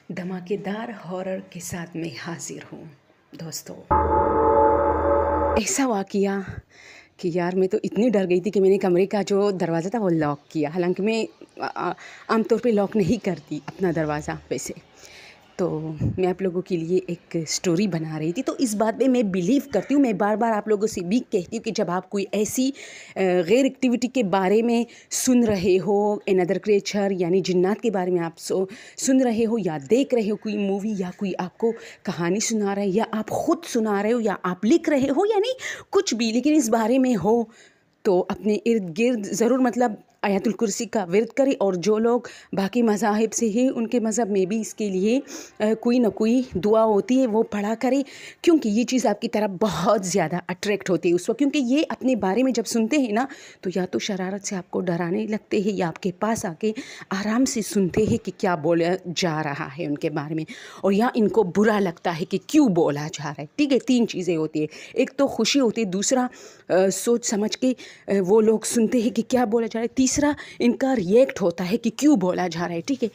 धमाकेदार हॉरर के साथ मैं हाजिर हूँ दोस्तों। ऐसा वाक़या कि यार मैं तो इतनी डर गई थी कि मैंने कमरे का जो दरवाज़ा था वो लॉक किया। हालांकि मैं आमतौर पे लॉक नहीं करती अपना दरवाज़ा वैसे। तो मैं आप लोगों के लिए एक स्टोरी बना रही थी। तो इस बात पे मैं बिलीव करती हूँ, मैं बार बार आप लोगों से भी कहती हूँ कि जब आप कोई ऐसी गैर एक्टिविटी के बारे में सुन रहे हो, एनदर क्रिएचर यानी जिन्नात के बारे में आप सुन रहे हो या देख रहे हो कोई मूवी, या कोई आपको कहानी सुना रहा है, या आप ख़ुद सुना रहे हो, या आप लिख रहे हो, यानी कुछ भी लेकिन इस बारे में हो, तो अपने इर्द गिर्द ज़रूर मतलब आयतुल कुर्सी का विर्द करें। और जो लोग बाकी मज़ाहिब से हैं उनके मज़हब में भी इसके लिए कोई ना कोई दुआ होती है, वो पढ़ा करें, क्योंकि ये चीज़ आपकी तरफ बहुत ज़्यादा अट्रैक्ट होती है उस वक्त। क्योंकि ये अपने बारे में जब सुनते हैं ना, तो या तो शरारत से आपको डराने लगते हैं, या आपके पास आके आराम से सुनते हैं कि क्या बोला जा रहा है उनके बारे में, और या इनको बुरा लगता है कि क्यों बोला जा रहा है। ठीक है, 3 चीज़ें होती है। एक तो खुशी होती है, दूसरा सोच समझ के वो लोग सुनते हैं कि क्या बोला जा रहा है, तीसरा इनका रिएक्ट होता है कि क्यों बोला जा रहा है। ठीक है,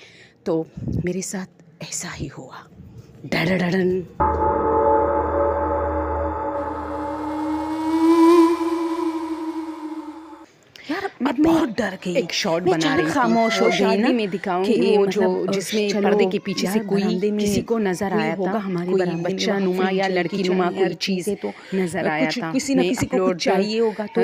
तो मेरे साथ ऐसा ही हुआ। डडडडन। यार मैं बहुत डर गई। एक शॉट बना रही थी, खामोश हो गई ना, मैं दिखाऊंगी वो जो जिसमें पर्दे के पीछे से कोई किसी को नजर आया था, कोई बच्चा नुमा या लड़की नुमा कोई चीज़ तो नजर आया था। किसी न किसी को कुछ चाहिए होगा तो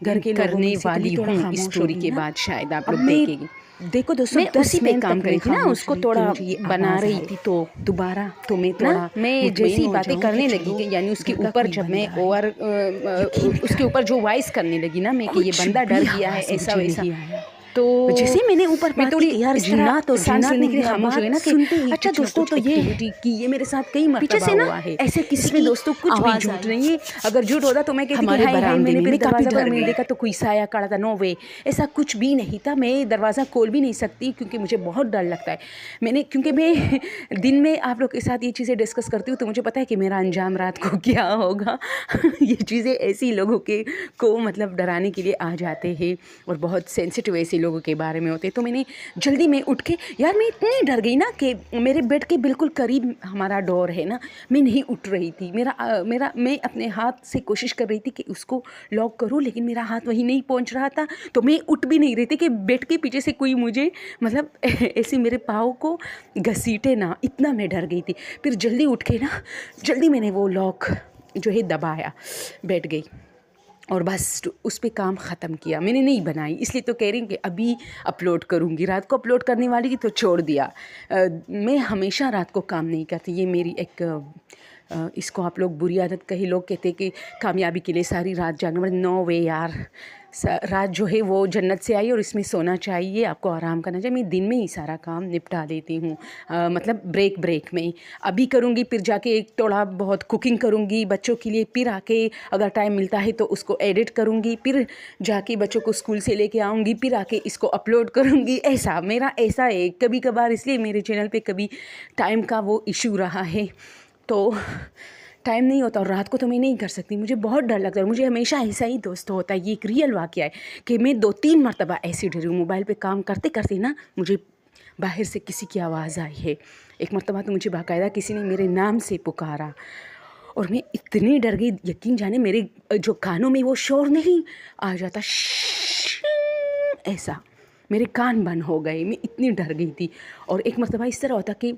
घर के करने वाली हूँ इस स्टोरी के बाद शायद आप लोग देखेंगे। देखो दोस्तों, मैं उसी पे काम कर रही थी ना, उसको थोड़ा बना रही थी, तो दोबारा तो मैं थोड़ा मैं जैसी बातें करने लगी, यानी उसके ऊपर जब मैं और उसके ऊपर जो वॉइस करने लगी ना मैं कि ये बंदा डर गया है ऐसा वैसा, तो जैसे मैंने ऊपर मैं थोड़ी यार जिन्नात और सांस लेने के लिए खामोश हो गई ना कि अच्छा दोस्तों, तो ये मेरे साथ कई मरतबा हुआ है। ऐसे किसी में दोस्तों कुछ भी झूठ नहीं है। अगर झूठ होता तो मैं कहती कि हाय हाय मैंने फिर दरवाज़ा पर मैंने देखा तो कोई साया खड़ा था। नो वे, ऐसा कुछ भी नहीं था। मैं दरवाज़ा खोल भी नहीं सकती क्योंकि मुझे बहुत डर लगता है। क्योंकि मैं दिन में आप लोग के साथ ये चीज़ें डिस्कस करती हूँ तो मुझे पता है कि मेरा अंजाम रात को क्या होगा। ये चीज़ें ऐसी लोगों को मतलब डराने के लिए आ जाते हैं, और बहुत सेंसिटिव ऐसे लोगों के बारे में होते। तो मैंने जल्दी में उठ के, यार मैं इतनी डर गई ना कि मेरे बेड के बिल्कुल करीब हमारा डोर है ना, मैं नहीं उठ रही थी। मैं अपने हाथ से कोशिश कर रही थी कि उसको लॉक करूं, लेकिन मेरा हाथ वहीं नहीं पहुंच रहा था। तो मैं उठ भी नहीं रही थी कि बेड के पीछे से कोई मुझे मतलब ऐसे मेरे पाँव को घसीटे ना, इतना मैं डर गई थी। फिर जल्दी उठ के ना, जल्दी मैंने वो लॉक जो है दबाया, बैठ गई और बस उस पे काम ख़त्म किया। मैंने नहीं बनाई, इसलिए तो कह रही हूँ कि अभी अपलोड करूँगी। रात को अपलोड करने वाली थी तो छोड़ दिया। मैं हमेशा रात को काम नहीं करती, ये मेरी एक इसको आप लोग बुरी आदत, कई लोग कहते हैं कि कामयाबी के लिए सारी रात जागना पड़ता। नो वे यार, रात जो है वो जन्नत से आई और इसमें सोना चाहिए, आपको आराम करना चाहिए। मैं दिन में ही सारा काम निपटा देती हूँ, मतलब ब्रेक में अभी करूँगी, फिर जाके एक थोड़ा बहुत कुकिंग करूँगी बच्चों के लिए, फिर आके अगर टाइम मिलता है तो उसको एडिट करूँगी, फिर जाके बच्चों को स्कूल से लेके आऊँगी, फिर आके इसको अपलोड करूँगी। ऐसा मेरा ऐसा है कभी कभार, इसलिए मेरे चैनल पे कभी टाइम का वो इशू रहा है, तो टाइम नहीं होता। और रात को तो मैं नहीं कर सकती, मुझे बहुत डर लगता है। मुझे हमेशा ऐसा ही दोस्तों होता है। ये एक रियल वाक़या है कि मैं 2-3 मरतबा ऐसी डरी हूँ। मोबाइल पे काम करते करते ना मुझे बाहर से किसी की आवाज़ आई है। एक मरतबा तो मुझे बाकायदा किसी ने मेरे नाम से पुकारा और मैं इतनी डर गई, यकीन जाने मेरे जो कानों में वो शोर नहीं आ जाता, ऐसा मेरे कान बंद हो गए, मैं इतनी डर गई थी। और एक मरतबा इस तरह होता कि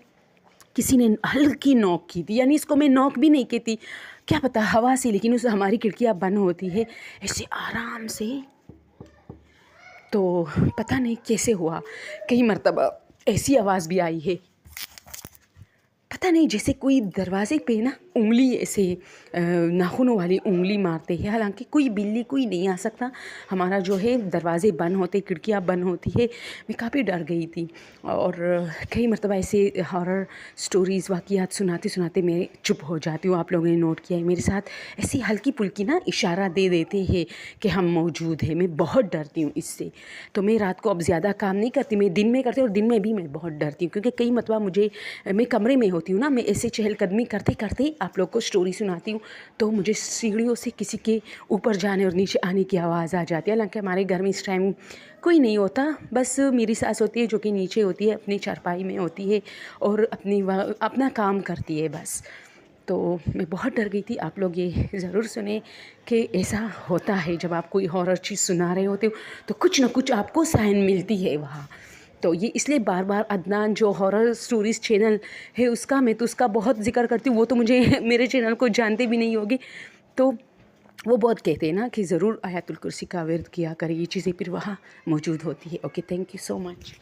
किसी ने हल्की नॉक की थी, यानी इसको मैं नॉक भी नहीं कहती, क्या पता हवा से, लेकिन उस हमारी खिड़कियाँ बंद होती है ऐसे आराम से। तो पता नहीं कैसे हुआ, कई मरतबा ऐसी आवाज़ भी आई है, पता नहीं जैसे कोई दरवाजे पे ना उंगली ऐसे नाखूनों वाली उंगली मारते हैं। हालांकि कोई बिल्ली कोई नहीं आ सकता, हमारा जो है दरवाजे बंद होते, खिड़कियाँ बंद होती है। मैं काफ़ी डर गई थी और कई मरतबा ऐसे हॉरर स्टोरीज़ वाक़ियात सुनाते सुनाते मैं चुप हो जाती हूँ। आप लोगों ने नोट किया है, मेरे साथ ऐसी हल्की फुल्की ना इशारा दे देते हैं कि हम मौजूद हैं। मैं बहुत डरती हूँ इससे, तो मैं रात को अब ज़्यादा काम नहीं करती, मैं दिन में करती हूँ। और दिन में भी मैं बहुत डरती हूँ क्योंकि कई मरतबा मैं कमरे में होती हूँ ना, मैं ऐसे चहलकदमी करते करते آپ لوگ کو اسٹوری سناتی ہوں تو مجھے سیڑھیوں سے کسی کے اوپر جانے اور نیچے آنے کی آواز آ جاتی ہے، حالانکہ ہمارے گھر میں اس ٹائم کوئی نہیں ہوتا، بس میری ساس ہوتی ہے جو کہ نیچے ہوتی ہے، اپنی چارپائی میں ہوتی ہے اور اپنا کام کرتی ہے بس۔ تو میں بہت ڈر گئی تھی۔ آپ لوگ یہ ضرور سنیں کہ ایسا ہوتا ہے جب آپ کوئی ہارر چیز سنا رہے ہوتے ہو تو کچھ نہ کچھ آپ کو سائن ملتی ہے وہاں۔ تو یہ اس لیے بار بار عدنان جو ہارر اسٹوریز چینل ہے اس کا میں تو اس کا بہت ذکر کرتی ہوں، وہ تو مجھے میرے چینل کو جانتے بھی نہیں ہوگے، تو وہ بہت کہتے ہیں نا کہ ضرور آیت الکرسی کا ورد کیا کرے، یہ چیزیں پھر وہاں موجود ہوتی ہے۔ Okay, thank you so much.